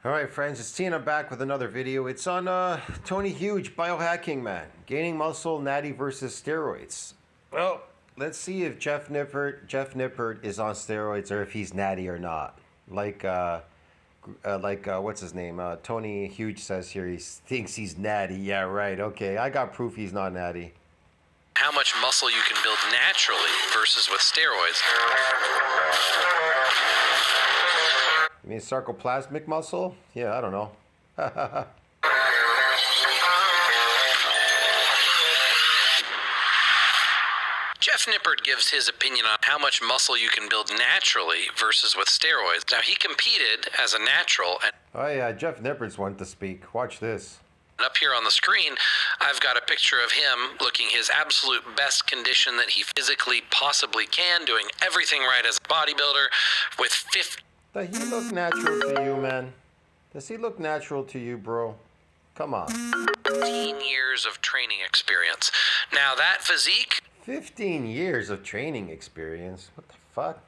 All right, friends, it's Tina back with another video. It's on Tony Huge, biohacking man, gaining muscle, Natty versus steroids. Well, let's see if Jeff Nippard is on steroids or if he's Natty or not. Like what's his name? Tony Huge says here he thinks he's Natty. Yeah, right. Okay, I got proof he's not Natty. How much muscle you can build naturally versus with steroids. You mean sarcoplasmic muscle? Yeah, I don't know. Jeff Nippard gives his opinion on how much muscle you can build naturally versus with steroids. Now, he competed as a natural, and Oh yeah, Jeff Nippard's one to speak. Watch this. up here on the screen, I've got a picture of him looking his absolute best condition that he physically possibly can, doing everything right as a bodybuilder with 50 Does he look natural to you, man? Does he look natural to you, bro? Come on. 15 years of training experience. Now, that physique, 15 years of training experience. What the fuck?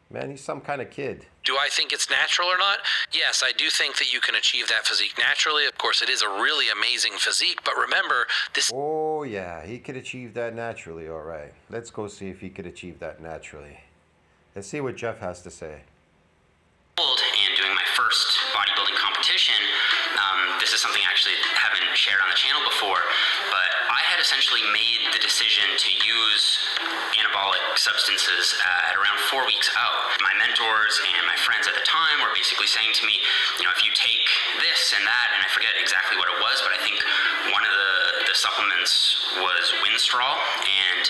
Man, he's some kind of kid. do I think it's natural or not? Yes, I do think that you can achieve that physique naturally. Of course, it is a really amazing physique, but remember, this Oh, yeah, he could achieve that naturally. All right. Let's go see if he could achieve that naturally. Let's see what Jeff has to say. And doing my first bodybuilding competition, this is something I actually haven't shared on the channel before, but I had essentially made the decision to use anabolic substances at around 4 weeks out. My mentors and my friends at the time were basically saying to me, you know, if you take this and that, and I forget exactly what it was, but I think one of the supplements was Winstrol, and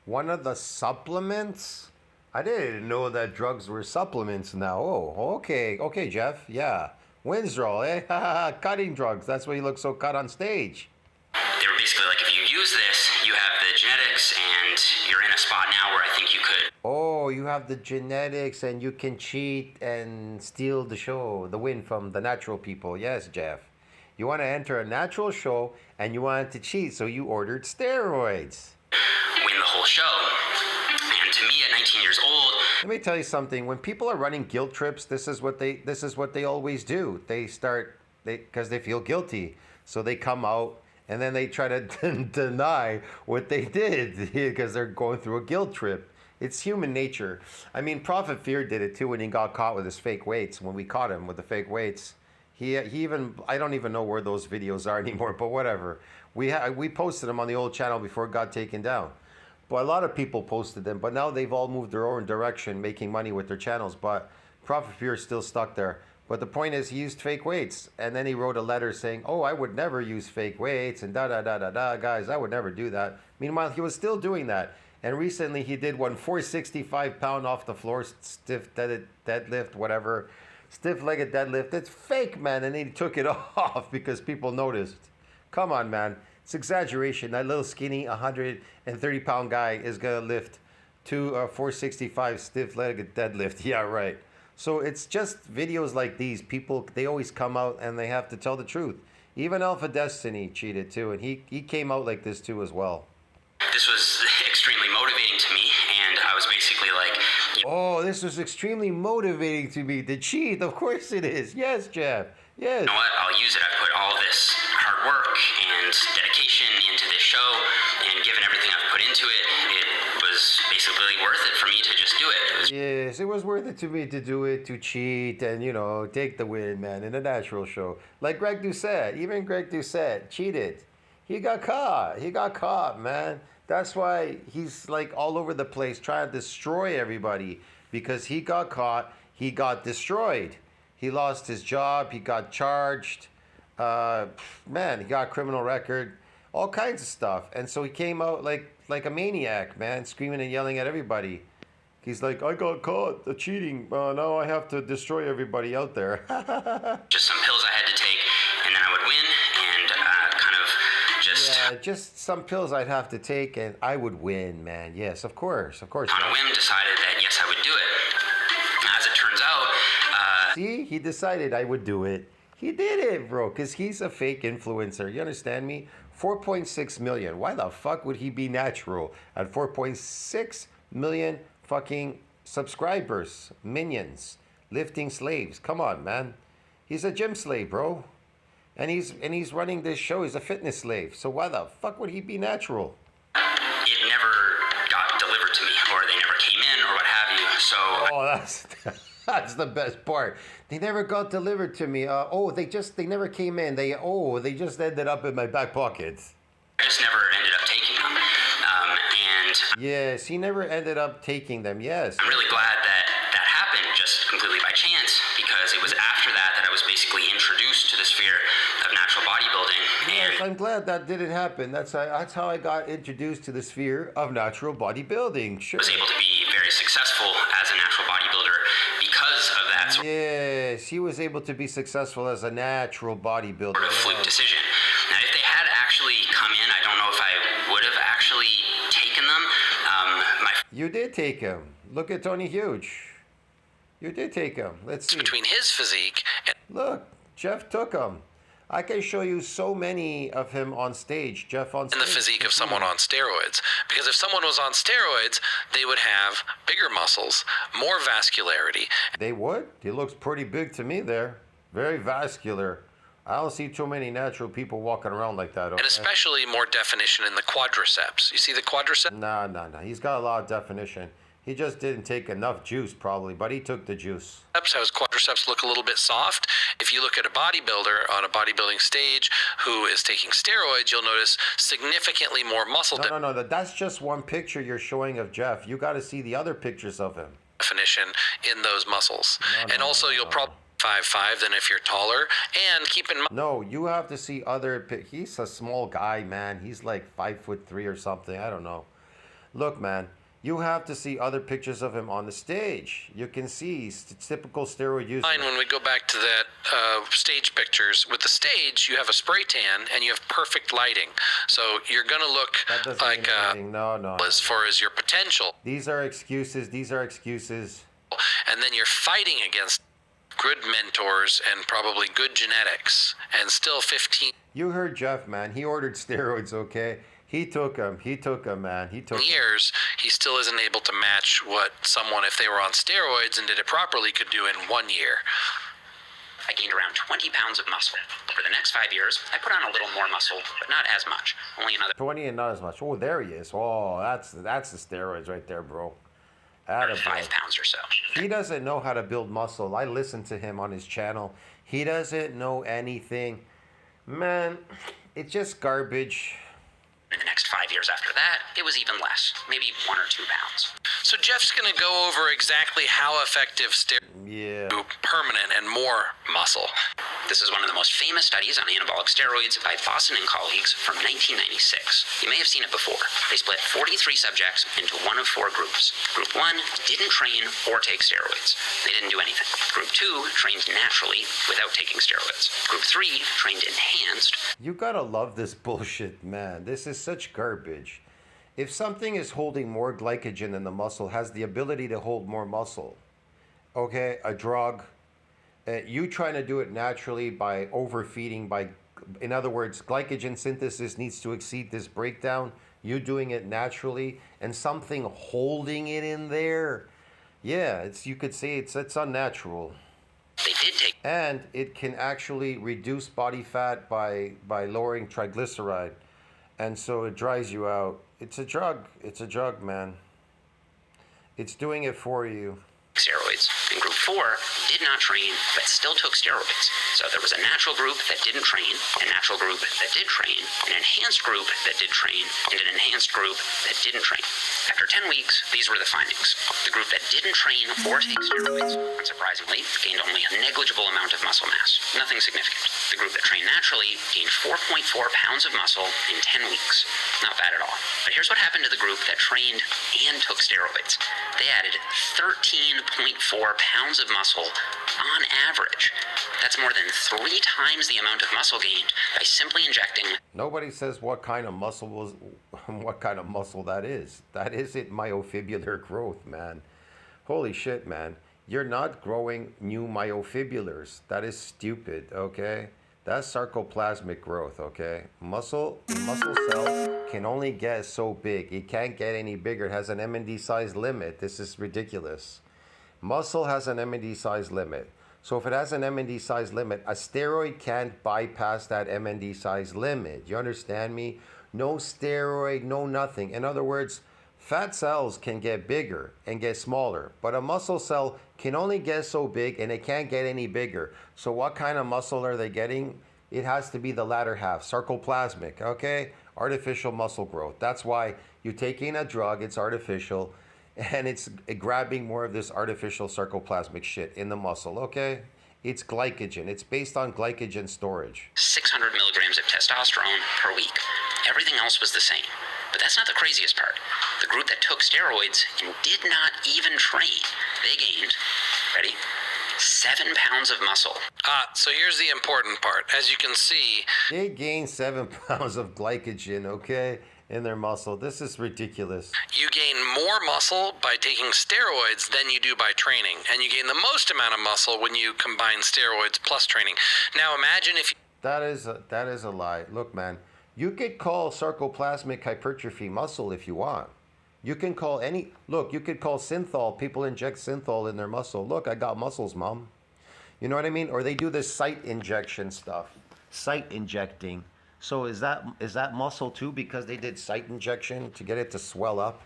One of the supplements? I didn't know that drugs were supplements now. Oh, okay. Okay, Jeff. Yeah. Winstrol, eh? Cutting drugs. That's why you look so cut on stage. they were basically like, if you use this, you have the genetics, and you're in a spot now where I think you could Oh, you have the genetics and you can cheat and steal the show, the win from the natural people. Yes, Jeff. You want to enter a natural show and you wanted to cheat, so you ordered steroids. win the whole show. And to me, at 19 years old, Let me tell you something. When people are running guilt trips, this is what they always do. Because they feel guilty, so they come out and then they try to deny what they did because they're going through a guilt trip. It's human nature. I mean, Prophet Fear did it too when he got caught with his fake weights. When we caught him with the fake weights, he even, I don't even know where those videos are anymore. But whatever. We posted them on the old channel before it got taken down. But a lot of people posted them, but now they've all moved their own direction, making money with their channels. But Prophet Fear is still stuck there. But the point is, he used fake weights, and then he wrote a letter saying, "Oh, I would never use fake weights," and da da da da da. Guys, I would never do that. Meanwhile, he was still doing that. And recently, he did one 465-pound off the floor stiff deadlift, whatever, stiff-legged deadlift. It's fake, man, and he took it off because people noticed. Come on, man. It's exaggeration. That little skinny 130-pound guy is going to lift 465 stiff-legged deadlift. Yeah, right. So it's just videos like these. People, they always come out and they have to tell the truth. Even Alpha Destiny cheated too, and he came out like this too as well. this was extremely motivating to me, and I was basically like, Oh, this was extremely motivating to me. The cheat, of course it is. Yes, Jeff. Yes. you know what, I'll use it. I put all this hard work and dedication into this show, and given everything I've put into it, it was basically worth it for me to just do it. It was Yes, it was worth it to me to do it, to cheat, and, you know, take the win, man, in a natural show. Like Greg Doucette. Even Greg Doucette cheated. He got caught. He got caught, man. That's why he's, like, all over the place trying to destroy everybody. Because he got caught, he got destroyed. He lost his job, he got charged. Man, he got a criminal record. All kinds of stuff. And so he came out like a maniac, man, screaming and yelling at everybody. He's like, I got caught cheating. Now I have to destroy everybody out there. just some pills I had to take, and then I would win, and kind of just Yeah, just some pills I'd have to take and I would win, man. Yes, of course. on a whim decided that yes, I would do it. As it turns out, See, he decided I would do it. He did it, bro, because he's a fake influencer. You understand me? 4.6 million. Why the fuck would he be natural at 4.6 million fucking subscribers, minions, lifting slaves? Come on, man. He's a gym slave, bro. And he's running this show. He's a fitness slave. So why the fuck would he be natural? It never got delivered to me, or they never came in, or what have you. So Oh, that's the best part. They never got delivered to me. They never came in. They just ended up in my back pockets. I just never ended up taking them. And Yes, he never ended up taking them. Yes. I'm really glad that that happened just completely by chance, because it was after that that I was basically introduced to the sphere of natural bodybuilding. Yes, And I'm glad that didn't happen. That's how I got introduced to the sphere of natural bodybuilding. Sure. was able to be very successful as a natural bodybuilder because of that Yes, he was able to be successful as a natural bodybuilder. sort of fluke decision. Now, if they had actually come in, I don't know if I would have actually taken them. You did take him. Look at Tony Huge. You did take him. Let's see. between his physique and Look, Jeff took him. I can show you so many of him on stage. Jeff on stage. the physique of someone on steroids. Because if someone was on steroids, they would have bigger muscles, more vascularity. They would. He looks pretty big to me there. Very vascular. I don't see too many natural people walking around like that. Okay? And especially more definition in the quadriceps. You see the quadriceps? Nah. He's got a lot of definition. He just didn't take enough juice probably, but he took the juice. How his quadriceps look a little bit soft. If you look at a bodybuilder on a bodybuilding stage who is taking steroids, you'll notice significantly more muscle No. That's just one picture you're showing of Jeff. You got to see the other pictures of him. definition in those muscles. And also you'll probably 5'5" than if you're taller. And keep in mind, No, you have to see other. He's a small guy, man. He's like 5'3" or something. I don't know. Look, man. You have to see other pictures of him on the stage. You can see typical steroid use. when we go back to that stage pictures, with the stage, you have a spray tan and you have perfect lighting. So you're going to look That doesn't like mean anything. No. as far as your potential. These are excuses. And then you're fighting against good mentors and probably good genetics and still 15 You heard Jeff, man. He ordered steroids, okay? He took them, man. He took 'em. years, he still isn't able to match what someone, if they were on steroids and did it properly, could do in 1 year. I gained around 20 pounds of muscle. For the next 5 years, I put on a little more muscle, but not as much. Only another 20 and not as much. Oh, there he is. Oh, that's the steroids right there, bro. Atta 5 bro. pounds or so. He doesn't know how to build muscle. I listen to him on his channel. He doesn't know anything. Man, it's just garbage. In the next 5 years after that, it was even less, maybe 1 or 2 pounds. So Jeff's going to go over exactly how effective steroids Yeah. do permanent and more muscle. This is one of the most famous studies on anabolic steroids by Bhasin and colleagues from 1996. You may have seen it before. They split 43 subjects into one of 4 groups. Group 1 didn't train or take steroids. They didn't do anything. Group 2 trained naturally without taking steroids. Group 3 trained enhanced. You gotta love this bullshit, man. This is such garbage. If something is holding more glycogen in the muscle, has the ability to hold more muscle, okay, a drug, you trying to do it naturally by overfeeding, in other words, glycogen synthesis needs to exceed this breakdown, you doing it naturally, and something holding it in there, yeah, you could say it's unnatural. They did take And it can actually reduce body fat by lowering triglyceride. And so it dries you out. It's a drug. It's a drug, man. It's doing it for you. steroids. And group 4 did not train, but still took steroids. So there was a natural group that didn't train, a natural group that did train, an enhanced group that did train, and an enhanced group that didn't train. After 10 weeks, these were the findings. The group that didn't train or take steroids, unsurprisingly, gained only a negligible amount of muscle mass. Nothing significant. The group that trained naturally gained 4.4 pounds of muscle in 10 weeks. Not bad at all. But here's what happened to the group that trained and took steroids. They added 13.4 pounds of muscle on average. That's more than 3 times the amount of muscle gained by simply injecting. Nobody says what kind of muscle that is. That isn't myofibrillar growth, man. Holy shit, man. You're not growing new myofibrillars. That is stupid, okay? That's sarcoplasmic growth, okay? Muscle cell can only get so big. It can't get any bigger. It has an M&D size limit. This is ridiculous. Muscle has an M&D size limit. So if it has an MND size limit, a steroid can't bypass that MND size limit. You understand me? No steroid, no nothing. In other words, fat cells can get bigger and get smaller, but a muscle cell can only get so big and it can't get any bigger. So what kind of muscle are they getting? It has to be the latter half, sarcoplasmic, okay? Artificial muscle growth. That's why you're taking a drug, it's artificial, and it's grabbing more of this artificial sarcoplasmic shit in the muscle, okay? It's glycogen. It's based on glycogen storage. 600 milligrams of testosterone per week. Everything else was the same. But that's not the craziest part. The group that took steroids and did not even train, they gained, ready, 7 pounds of muscle. So here's the important part. As you can see, They gain 7 pounds of glycogen, okay, in their muscle. This is ridiculous. you gain more muscle by taking steroids than you do by training. And you gain the most amount of muscle when you combine steroids plus training. Now imagine if That is a lie. Look, man, you could call sarcoplasmic hypertrophy muscle if you want. You can call you could call synthol. People inject synthol in their muscle. Look, I got muscles, mom. You know what I mean? Or they do this site injection stuff. Site injecting. So is that muscle too because they did site injection to get it to swell up?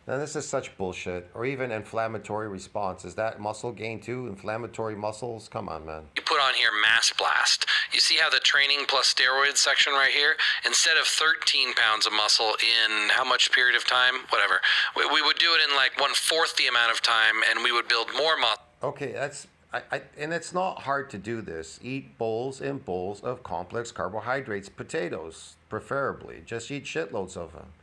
Now this is such bullshit. Or even inflammatory response. Is that muscle gain too? Inflammatory muscles? Come on, man. you put on here mass blast, you see how the training plus steroids section right here, instead of 13 pounds of muscle in how much period of time? Whatever. We would do it in like 1/4 the amount of time and we would build more muscle. Okay, and it's not hard to do this. Eat bowls and bowls of complex carbohydrates, potatoes, preferably. Just eat shitloads of them,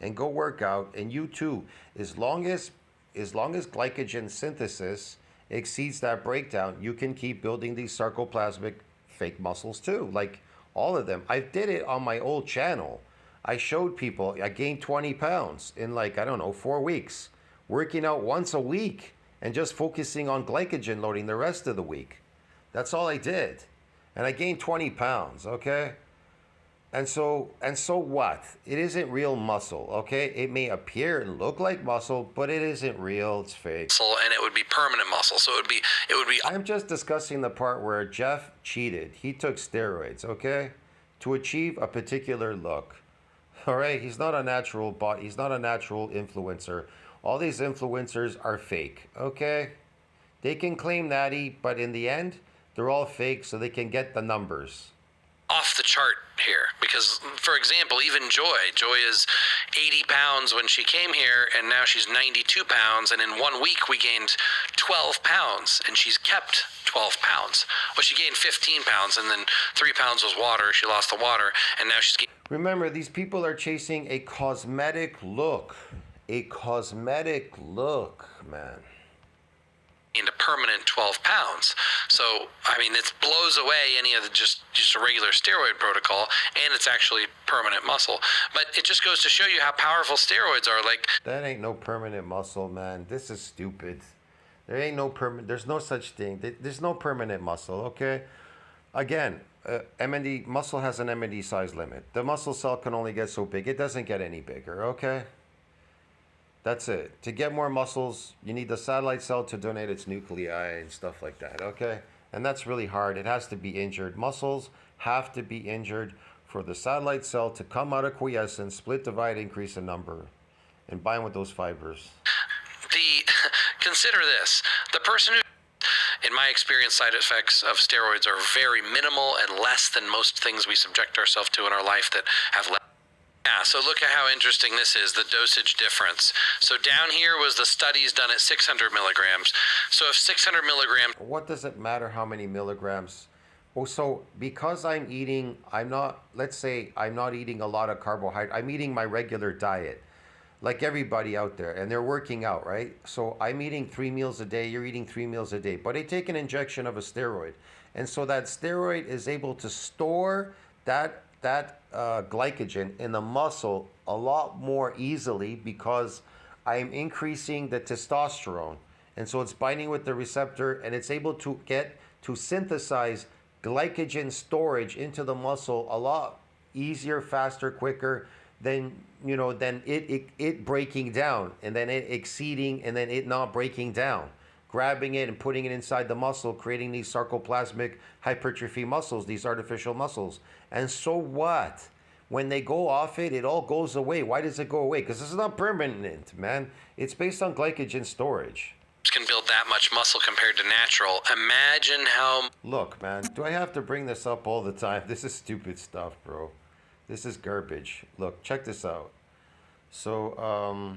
and go work out. And you too, as long as glycogen synthesis exceeds that breakdown, you can keep building these sarcoplasmic fake muscles too, like all of them. I did it on my old channel. I showed people I gained 20 pounds in 4 weeks, working out once a week and just focusing on glycogen loading the rest of the week. That's all I did. And I gained 20 pounds, okay? And so what? It isn't real muscle, okay? It may appear and look like muscle, but it isn't real, it's fake. And it would be permanent muscle. So it would be I'm just discussing the part where Jeff cheated. He took steroids, okay? To achieve a particular look. All right? He's not a natural influencer. All these influencers are fake, okay? They can claim Natty, but in the end, they're all fake so they can get the numbers. off the chart here because, for example, even Joy is 80 pounds when she came here and now she's 92 pounds, and in 1 week we gained 12 pounds and she's kept 12 pounds. Well, she gained 15 pounds and then 3 pounds was water. She lost the water and now she's Remember, these people are chasing a cosmetic look. A cosmetic look, man. gained a permanent 12 pounds. So, I mean, it blows away any of the just a regular steroid protocol, and it's actually permanent muscle. But it just goes to show you how powerful steroids are. Like, That ain't no permanent muscle, man. This is stupid. There's no such thing. There's no permanent muscle, okay? Again, MND, muscle has an MND size limit. The muscle cell can only get so big. It doesn't get any bigger, okay? That's it. To get more muscles, you need the satellite cell to donate its nuclei and stuff like that, okay? And that's really hard. It has to be injured. Muscles have to be injured for the satellite cell to come out of quiescence, split, divide, increase in number, and bind with those fibers. consider this. The person who, in my experience, side effects of steroids are very minimal and less than most things we subject ourselves to in our life that have less. Yeah, so look at how interesting this is, the dosage difference. So down here was the studies done at 600 milligrams. So if 600 milligrams... What does it matter how many milligrams? Oh, so because I'm not eating a lot of carbohydrate, I'm eating my regular diet, like everybody out there, and they're working out, right? So I'm eating 3 meals a day, you're eating 3 meals a day, but I take an injection of a steroid. And so that steroid is able to store that glycogen in the muscle a lot more easily because I'm increasing the testosterone. And so it's binding with the receptor and it's able to get to synthesize glycogen storage into the muscle a lot easier, faster, quicker than it breaking down and then it exceeding and then it not breaking down. grabbing it and putting it inside the muscle, creating these sarcoplasmic hypertrophy muscles, these artificial muscles. And so what? When they go off it, it all goes away. Why does it go away? Because it's not permanent, man. It's based on glycogen storage. Can build that much muscle compared to natural. Imagine how... Look, man, do I have to bring this up all the time? This is stupid stuff, bro. This is garbage. Look, check this out. So,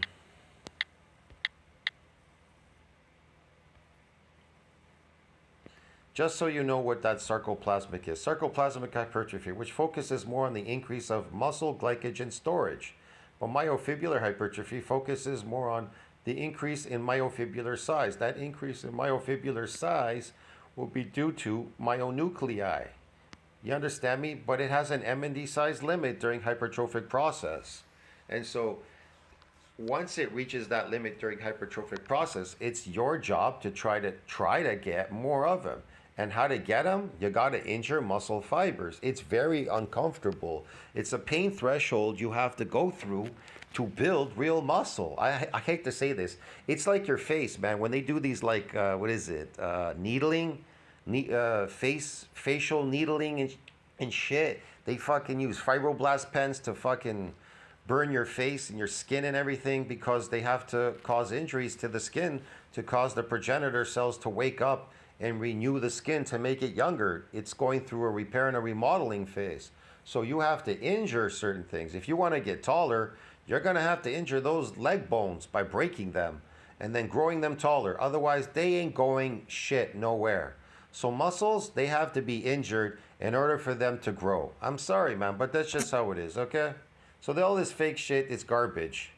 just so you know what that sarcoplasmic is. Sarcoplasmic hypertrophy, which focuses more on the increase of muscle glycogen storage. But myofibrillar hypertrophy focuses more on the increase in myofibrillar size. That increase in myofibrillar size will be due to myonuclei. You understand me? But it has an MND size limit during hypertrophic process. And so once it reaches that limit during hypertrophic process, it's your job to try to get more of them. And how to get them? You got to injure muscle fibers. It's very uncomfortable. It's a pain threshold you have to go through to build real muscle. I hate to say this. It's like your face, man. When they do these needling, facial needling and shit, they fucking use fibroblast pens to fucking burn your face and your skin and everything because they have to cause injuries to the skin to cause the progenitor cells to wake up and renew the skin to make it younger. It's going through a repair and a remodeling phase. So you have to injure certain things. If you want to get taller, you're going to have to injure those leg bones by breaking them and then growing them taller. Otherwise, they ain't going shit nowhere. So muscles, they have to be injured in order for them to grow. I'm sorry, man, but that's just how it is, okay? So all this fake shit is garbage.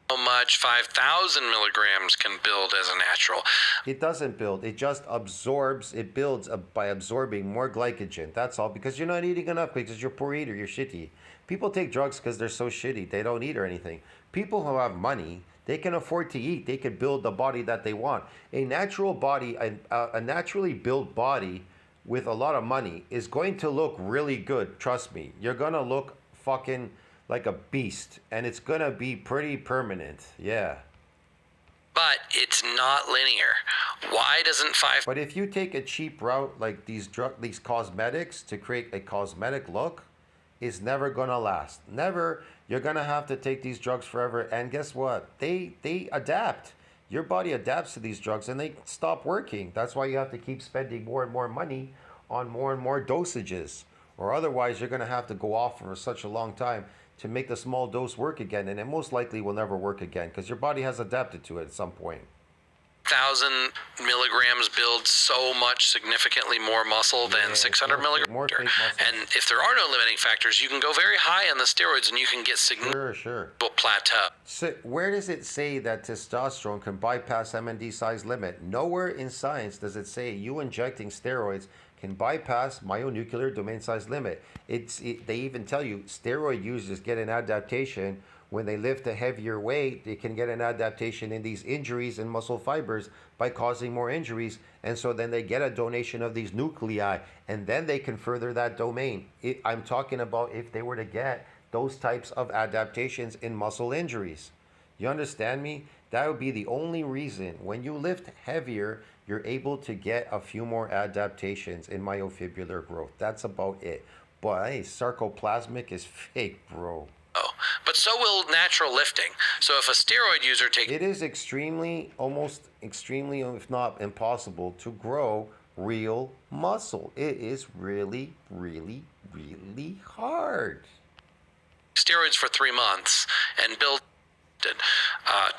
How much 5,000 milligrams can build as a natural. It doesn't build. It just absorbs. It builds by absorbing more glycogen. That's all. Because you're not eating enough because you're a poor eater. You're shitty. People take drugs because they're so shitty. They don't eat or anything. People who have money, they can afford to eat. They can build the body that they want. A natural body, a naturally built body with a lot of money is going to look really good. Trust me. You're going to look fucking like a beast, and it's gonna be pretty permanent. Yeah. But it's not linear. Why doesn't But if you take a cheap route like these cosmetics to create a cosmetic look, is never gonna last. Never. You're gonna have to take these drugs forever. And guess what? They adapt. Your body adapts to these drugs, and they stop working. That's why you have to keep spending more and more money on more and more dosages, or otherwise you're gonna have to go off for such a long time to make the small dose work again, and it most likely will never work again because your body has adapted to it at some point. 1,000 milligrams build so much significantly more muscle than 600 milligrams. More fake muscle. And if there are no limiting factors, you can go very high on the steroids and you can get significant plateau. So where does it say that testosterone can bypass MND size limit? Nowhere in science does it say you injecting steroids can bypass myonuclear domain size limit. They even tell you steroid users get an adaptation when they lift a heavier weight. They can get an adaptation in these injuries and muscle fibers by causing more injuries, and so then they get a donation of these nuclei, and then they can further that domain. I'm talking about if they were to get those types of adaptations in muscle injuries. You understand me? That would be the only reason when you lift heavier, you're able to get a few more adaptations in myofibrillar growth. That's about it. But hey, sarcoplasmic is fake, bro. Oh, but so will natural lifting. So if a steroid user takes... It is almost extremely, if not impossible, to grow real muscle. It is really, really, really hard. Steroids for 3 months and build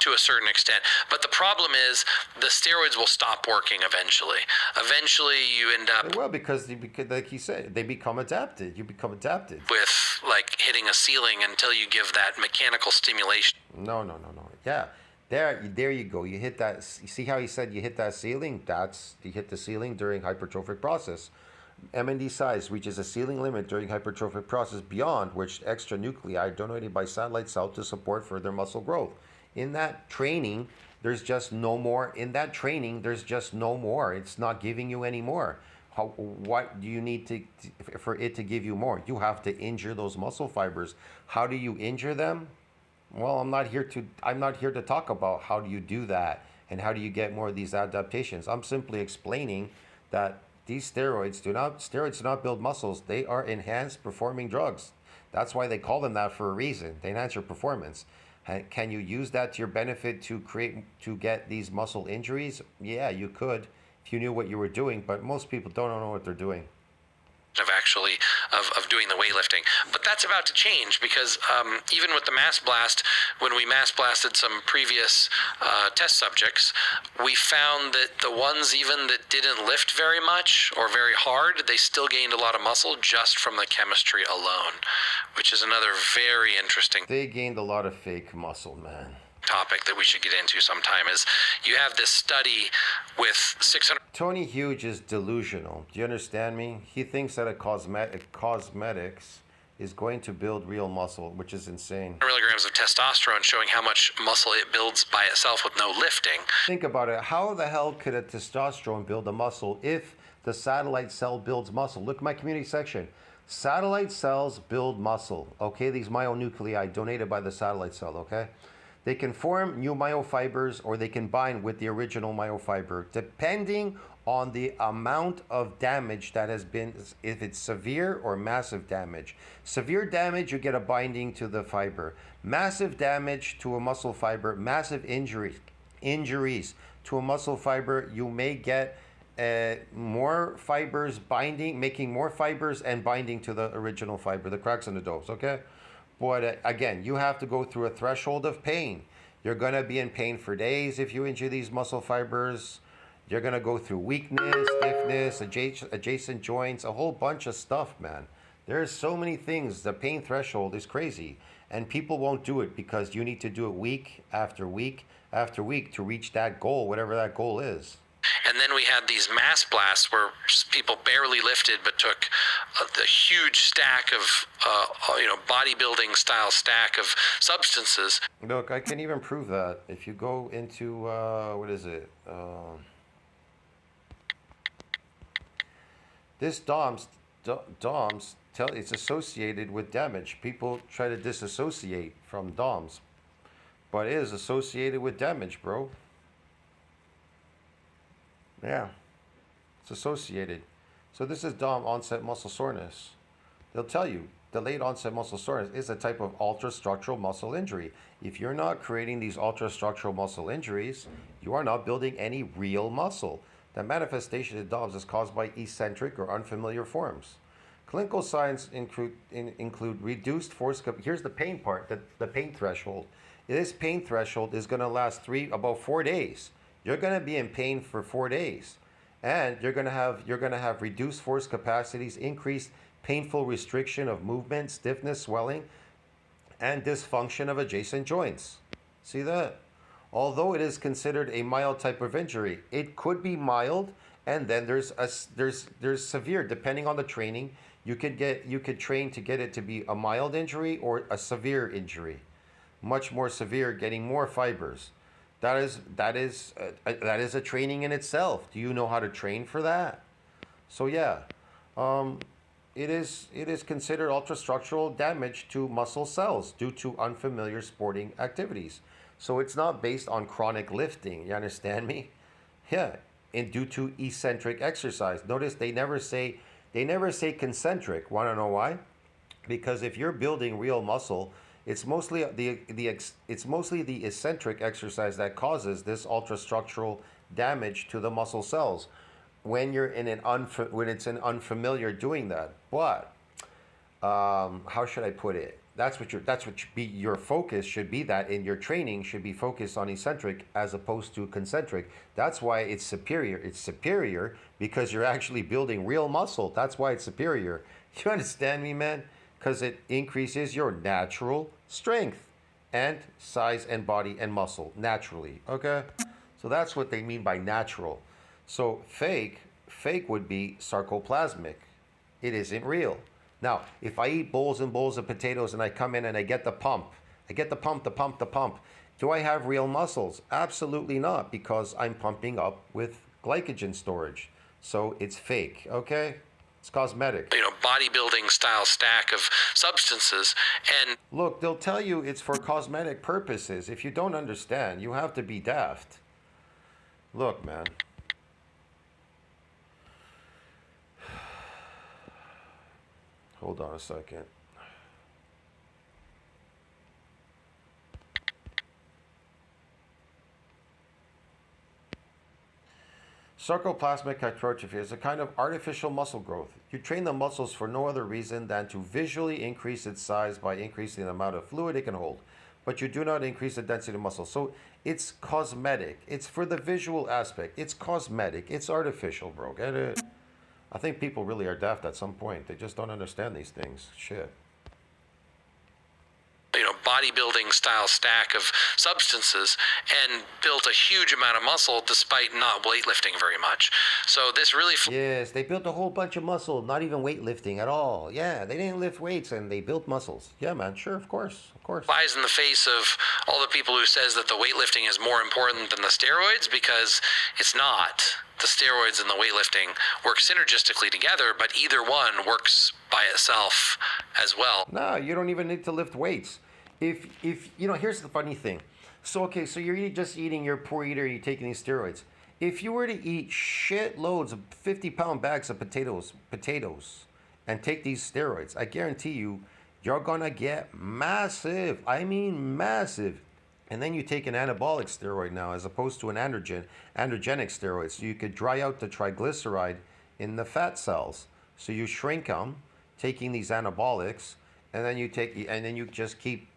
to a certain extent. But the problem is the steroids will stop working eventually. Eventually you end up... Well, because like you said, they become adapted. You become adapted. With like hitting a ceiling until you give that mechanical stimulation. No. Yeah. There you go. You hit that. You see how he said you hit that ceiling? You hit the ceiling during hypertrophic process. MND size reaches a ceiling limit during hypertrophic process beyond which extra nuclei are donated by satellite cell to support further muscle growth. In that training, there's just no more. It's not giving you any more. What do you need for it to give you more? You have to injure those muscle fibers. How do you injure them? Well, I'm not here to talk about how do you do that, And how do you get more of these adaptations? I'm simply explaining that these steroids do not build muscles. They are enhanced performing drugs. That's why they call them that for a reason. They enhance your performance. Can you use that to your benefit to get these muscle injuries? Yeah, you could if you knew what you were doing, but most people don't know what they're doing. Of doing the weightlifting. But that's about to change because even with the mass blast, when we mass blasted some previous test subjects, we found that the ones even that didn't lift very much or very hard, they still gained a lot of muscle just from the chemistry alone, which is another very interesting They gained a lot of fake muscle, man. topic that we should get into sometime. Is you have this study with 600 Tony Hughes is delusional. Do you understand me? He thinks that cosmetics is going to build real muscle, which is insane. milligrams of testosterone showing how much muscle it builds by itself with no lifting. Think about it. How the hell could a testosterone build a muscle if the satellite cell builds muscle? Look at my community section. Satellite cells build muscle. Okay, these myonuclei donated by the satellite cell, okay? They can form new myofibers or they can bind with the original myofiber, depending on the amount of damage that has been, if it's severe or massive damage. Severe damage, you get a binding to the fiber. Massive damage to a muscle fiber, massive injuries to a muscle fiber, you may get more fibers binding, making more fibers and binding to the original fiber, the cracks in the dopes, okay? But again, you have to go through a threshold of pain. You're going to be in pain for days if you injure these muscle fibers. You're going to go through weakness, stiffness, adjacent joints, a whole bunch of stuff, man. There's so many things. The pain threshold is crazy. And people won't do it because you need to do it week after week after week to reach that goal, whatever that goal is. And then we had these mass blasts where people barely lifted but took the huge stack of, bodybuilding style stack of substances. Look, I can even prove that. If you go into, what is it? This DOMS, it's associated with damage. People try to disassociate from DOMS, but it is associated with damage, bro. Yeah, it's associated. So this is DOM, onset muscle soreness. They'll tell you delayed onset muscle soreness is a type of ultrastructural muscle injury. If you're not creating these ultrastructural muscle injuries, you are not building any real muscle. The manifestation of DOMS is caused by eccentric or unfamiliar forms. Clinical signs include reduced force. Here's the pain part, the pain threshold. This pain threshold is going to last about 4 days. You're going to be in pain for 4 days, and you're going to have reduced force capacities, increased painful restriction of movement, stiffness, swelling, and dysfunction of adjacent joints. See that? Although it is considered a mild type of injury, it could be mild, and then there's severe. Depending on the training, you could train to get it to be a mild injury or a severe injury, much more severe, getting more fibers. That is a training in itself. Do you know how to train for that? So yeah, it is considered ultrastructural damage to muscle cells due to unfamiliar sporting activities. So it's not based on chronic lifting. You understand me? Yeah, and due to eccentric exercise. Notice they never say concentric. Want to know why? Because if you're building real muscle, it's mostly the eccentric exercise that causes this ultrastructural damage to the muscle cells when you're in when it's an unfamiliar doing that. But how should I put it? That's what your focus should be. That in your training should be focused on eccentric as opposed to concentric. That's why it's superior. It's superior because you're actually building real muscle. That's why it's superior. You understand me, man? Because it increases your natural strength and size and body and muscle naturally. Okay, so that's what they mean by natural. So fake would be sarcoplasmic. It isn't real. Now, if I eat bowls and bowls of potatoes and I come in and I get the pump, the pump, do I have real muscles? Absolutely not, because I'm pumping up with glycogen storage. So it's fake, okay? It's cosmetic. Bodybuilding style stack of substances. And look, they'll tell you it's for cosmetic purposes. If you don't understand, you have to be daft. Look, man. Hold on a second. Sarcoplasmic hypertrophy is a kind of artificial muscle growth. You train the muscles for no other reason than to visually increase its size by increasing the amount of fluid it can hold. But you do not increase the density of muscle. So it's cosmetic. It's for the visual aspect. It's cosmetic. It's artificial, bro. Get it? I think people really are daft at some point. They just don't understand these things. Shit. Bodybuilding style stack of substances and built a huge amount of muscle despite not weightlifting very much. So this really Yes, they built a whole bunch of muscle, not even weightlifting at all. Yeah, they didn't lift weights and they built muscles. Yeah, man, sure, of course. flies in the face of all the people who says that the weightlifting is more important than the steroids, because it's not. The steroids and the weightlifting work synergistically together, but either one works by itself as well. No, you don't even need to lift weights. If here's the funny thing. So you're just eating, you're a poor eater, you're taking these steroids. If you were to eat shitloads of 50-pound bags of potatoes, and take these steroids, I guarantee you're gonna get massive. I mean massive. And then you take an anabolic steroid now, as opposed to an androgenic steroid, so you could dry out the triglyceride in the fat cells. So you shrink them, taking these anabolics, and then you just keep,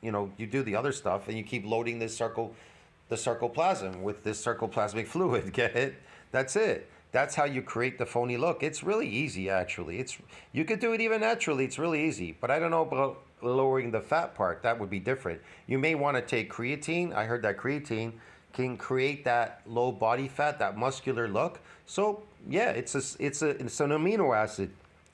you do the other stuff, and you keep loading the sarcoplasm with this sarcoplasmic fluid. Get it? That's it. That's how you create the phony look. It's really easy, actually. You could do it even naturally. It's really easy. But I don't know about lowering the fat part. That would be different. You may want to take creatine. I heard that creatine can create that low body fat, that muscular look. So yeah, it's an amino acid.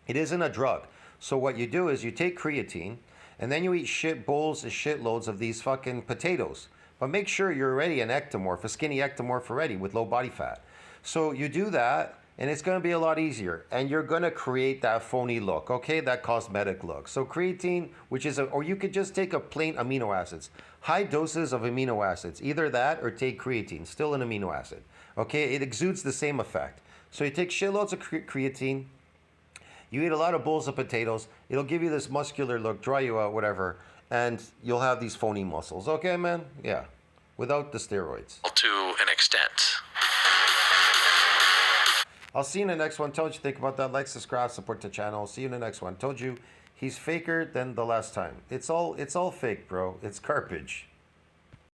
It isn't a drug. So what you do is you take creatine, and then you eat shitloads of these fucking potatoes. But make sure you're already an ectomorph, a skinny ectomorph already with low body fat. So you do that, and it's going to be a lot easier. And you're going to create that phony look, okay? That cosmetic look. So creatine, or you could just take a plain amino acids. High doses of amino acids. Either that or take creatine, still an amino acid. Okay? It exudes the same effect. So you take shitloads of creatine. You eat a lot of bowls of potatoes. It'll give you this muscular look, dry you out, whatever. And you'll have these phony muscles. Okay, man? Yeah. Without the steroids. To an extent. I'll see you in the next one. Tell what you think about that. Like, subscribe, support the channel. See you in the next one. Told you he's faker than the last time. It's all fake, bro. It's garbage.